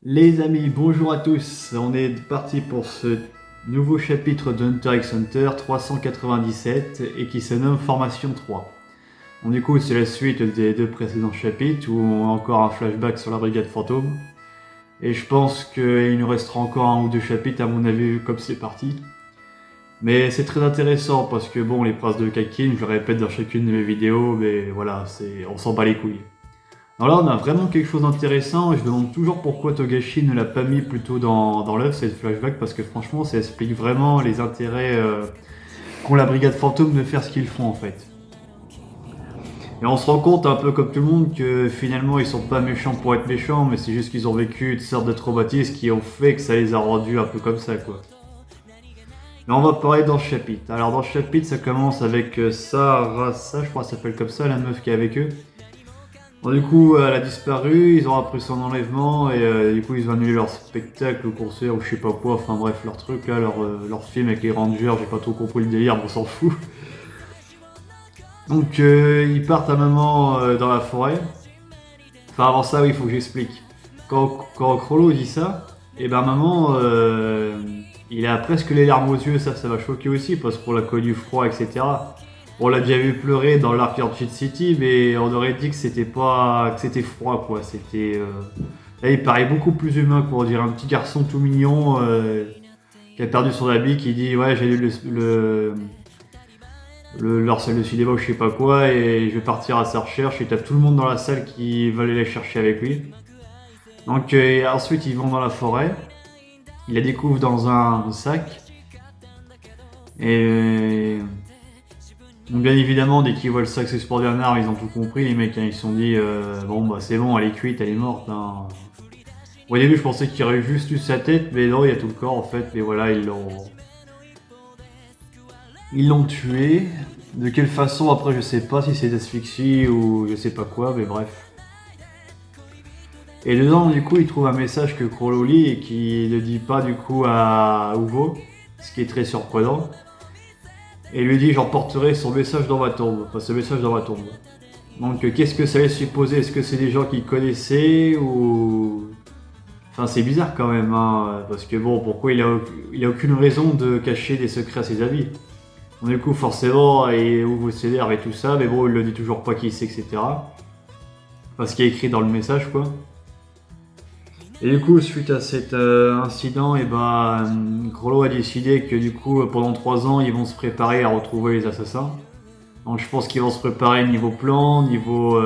Les amis, bonjour à tous, on est parti pour ce nouveau chapitre de Hunter x Hunter 397 et qui se nomme Formation 3. Bon, du coup, c'est la suite des deux précédents chapitres où on a encore un flashback sur la brigade fantôme. Et je pense qu'il nous restera encore un ou deux chapitres à mon avis comme c'est parti. Mais c'est très intéressant parce que bon, les princes de Kakin, je le répète dans chacune de mes vidéos, mais voilà, on s'en bat les couilles. Alors là, on a vraiment quelque chose d'intéressant et je me demande toujours pourquoi Togashi ne l'a pas mis plutôt dans l'œuvre, cette flashback, parce que franchement, ça explique vraiment les intérêts qu'ont la brigade fantôme de faire ce qu'ils font en fait. Et on se rend compte, un peu comme tout le monde, que finalement ils sont pas méchants pour être méchants, mais c'est juste qu'ils ont vécu une sorte de traumatisme qui ont fait que ça les a rendus un peu comme ça quoi. Mais on va parler dans ce chapitre. Alors dans ce chapitre, ça commence avec Sarasa, je crois que ça s'appelle comme ça, la meuf qui est avec eux. Bon, du coup, elle a disparu, ils ont appris son enlèvement et du coup, ils ont annulé leur spectacle ou concert ou je sais pas quoi, enfin bref, leur truc là, leur film avec les Rangers, j'ai pas trop compris le délire, mais on s'en fout. Donc, ils partent à un moment dans la forêt. Enfin, avant ça, oui, il faut que j'explique. Quand Crollo dit ça, et ben maman, il a presque les larmes aux yeux, ça va choquer aussi parce qu'on l'a connu froid, etc. On l'a déjà vu pleurer dans l'Ark Orchid City, mais on aurait dit que c'était pas, que c'était froid quoi. Là, il paraît beaucoup plus humain quoi. On dirait un petit garçon tout mignon qui a perdu son habit, qui dit ouais j'ai lu leur salle de cinéma ou je sais pas quoi et je vais partir à sa recherche. Et t'as tout le monde dans la salle qui va aller la chercher avec lui. Donc ensuite ils vont dans la forêt. Il la découvre dans un sac et donc bien évidemment, dès qu'ils voient le sac s'exporter en arme, ils ont tout compris, les mecs, hein, ils se sont dit bon bah c'est bon, elle est cuite, elle est morte. Hein. Au début je pensais qu'il y aurait juste eu sa tête, mais non, il y a tout le corps en fait, mais voilà, Ils l'ont tué. De quelle façon après je sais pas si c'est d'asphyxie ou je sais pas quoi, mais bref. Et dedans du coup il trouve un message que Crollo lit et qui ne dit pas du coup à Uvo, ce qui est très surprenant. Et lui dit j'emporterai son message dans ma tombe, enfin ce message dans ma tombe. Donc qu'est-ce que ça laisse supposer? Est-ce que c'est des gens qu'il connaissait ou... Enfin c'est bizarre quand même, hein, parce que bon, pourquoi il a aucune raison de cacher des secrets à ses amis. Donc, du coup forcément, il ouvre ses nerfs et tout ça, mais bon il le dit toujours pas qui c'est, etc. Enfin ce qui est écrit dans le message quoi. Et du coup suite à cet incident, et ben Crollo a décidé que du coup pendant 3 ans ils vont se préparer à retrouver les assassins. Donc je pense qu'ils vont se préparer niveau plan, niveau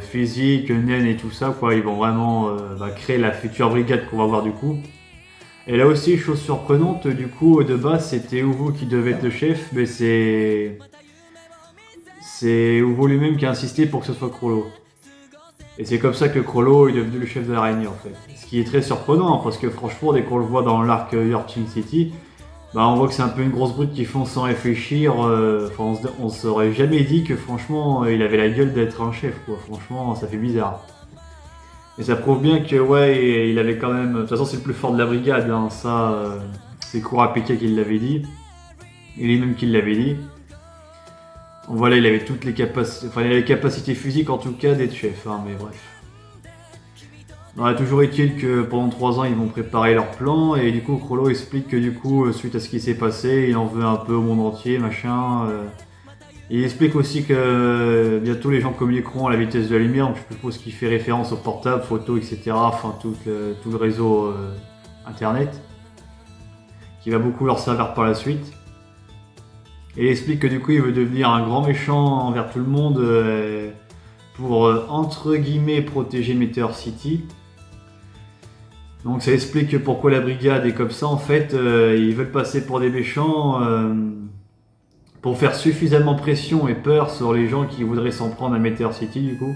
physique, naine et tout ça quoi. Ils vont vraiment créer la future brigade qu'on va voir du coup. Et là aussi, chose surprenante, du coup de base c'était Uvo qui devait être le chef, mais c'est Uvo lui-même qui a insisté pour que ce soit Crollo. Et c'est comme ça que Crollo est devenu le chef de l'araignée en fait. Ce qui est très surprenant parce que franchement dès qu'on le voit dans l'arc Yorkshire City, bah, on voit que c'est un peu une grosse brute qui fonce sans réfléchir. On s'aurait jamais dit que franchement il avait la gueule d'être un chef quoi. Franchement ça fait bizarre. Et ça prouve bien que ouais il avait quand même. De toute façon c'est le plus fort de la brigade, hein. Ça c'est Kurapika qui l'avait dit. Et lui-même qui l'avait dit. Donc, voilà il avait toutes les capacités. Enfin il avait les capacités physiques en tout cas d'être chef, hein, mais bref. Non, toujours est-il que pendant 3 ans ils vont préparer leur plan et du coup Crollo explique que du coup suite à ce qui s'est passé il en veut un peu au monde entier machin. Il explique aussi que bientôt les gens communiqueront à la vitesse de la lumière, donc je suppose qu'il fait référence aux portables, photos, etc. Enfin tout le réseau internet qui va beaucoup leur servir par la suite. Et il explique que du coup il veut devenir un grand méchant envers tout le monde pour entre guillemets protéger Meteor City. Donc ça explique pourquoi la brigade est comme ça en fait, ils veulent passer pour des méchants pour faire suffisamment pression et peur sur les gens qui voudraient s'en prendre à Meteor City du coup.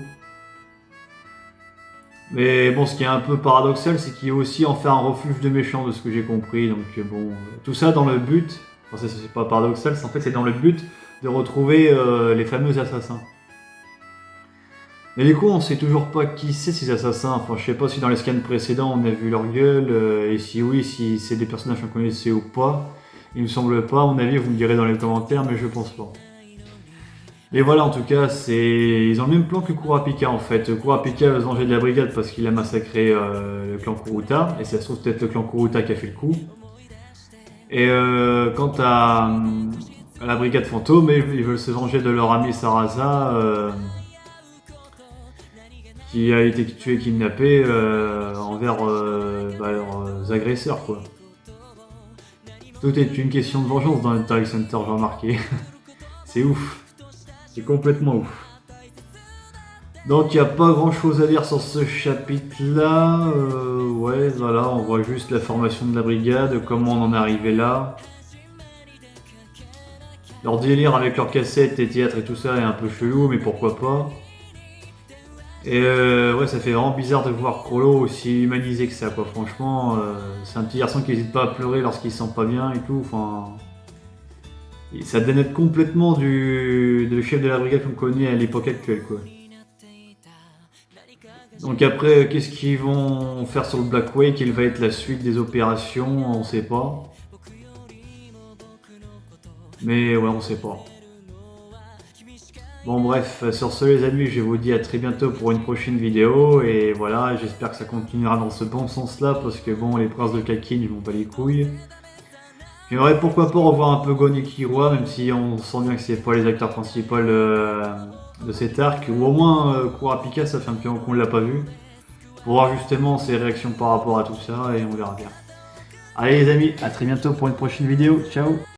Mais bon, ce qui est un peu paradoxal, c'est qu'il veut aussi en faire un refuge de méchants de ce que j'ai compris. Donc bon, tout ça dans le but, enfin c'est pas paradoxal, en fait c'est dans le but de retrouver les fameux assassins. Mais du coup, on sait toujours pas qui c'est ces assassins. Enfin, je sais pas si dans les scans précédents on a vu leur gueule, et si oui, si c'est des personnages qu'on connaissait ou pas. Il me semble pas, à mon avis, vous me direz dans les commentaires, mais je pense pas. Et voilà, en tout cas, ils ont le même plan que Kurapika en fait. Kurapika veut se venger de la brigade parce qu'il a massacré le clan Kuruta, et ça se trouve peut-être le clan Kuruta qui a fait le coup. Et quant à la brigade fantôme, ils veulent se venger de leur ami Sarasa, qui a été tué et kidnappé envers leurs agresseurs, quoi. Tout est une question de vengeance dans le Dark Center, j'ai remarqué. C'est ouf. C'est complètement ouf. Donc il n'y a pas grand chose à dire sur ce chapitre-là. Ouais, voilà, on voit juste la formation de la brigade, comment on en est arrivé là. Leur délire avec leurs cassettes et théâtre et tout ça est un peu chelou, mais pourquoi pas. Et ouais, ça fait vraiment bizarre de voir Crollo aussi humanisé que ça, quoi. Franchement, c'est un petit garçon qui n'hésite pas à pleurer lorsqu'il se sent pas bien et tout. Enfin, ça dénote complètement du chef de la brigade qu'on connaît à l'époque actuelle, quoi. Donc après, qu'est-ce qu'ils vont faire sur le Black Way? Quelle va être la suite des opérations? On sait pas. Mais ouais, on sait pas. Bon bref, sur ce les amis, je vous dis à très bientôt pour une prochaine vidéo. Et voilà, j'espère que ça continuera dans ce bon sens-là, parce que bon, les princes de Kakin, ils vont pas les couilles. J'aimerais pourquoi pas revoir un peu Gon et Killua, même si on sent bien que c'est pas les acteurs principaux de cet arc. Ou au moins, Kurapika, ça fait un petit moment qu'on l'a pas vu. Pour voir justement ses réactions par rapport à tout ça, et on verra bien. Allez les amis, à très bientôt pour une prochaine vidéo. Ciao!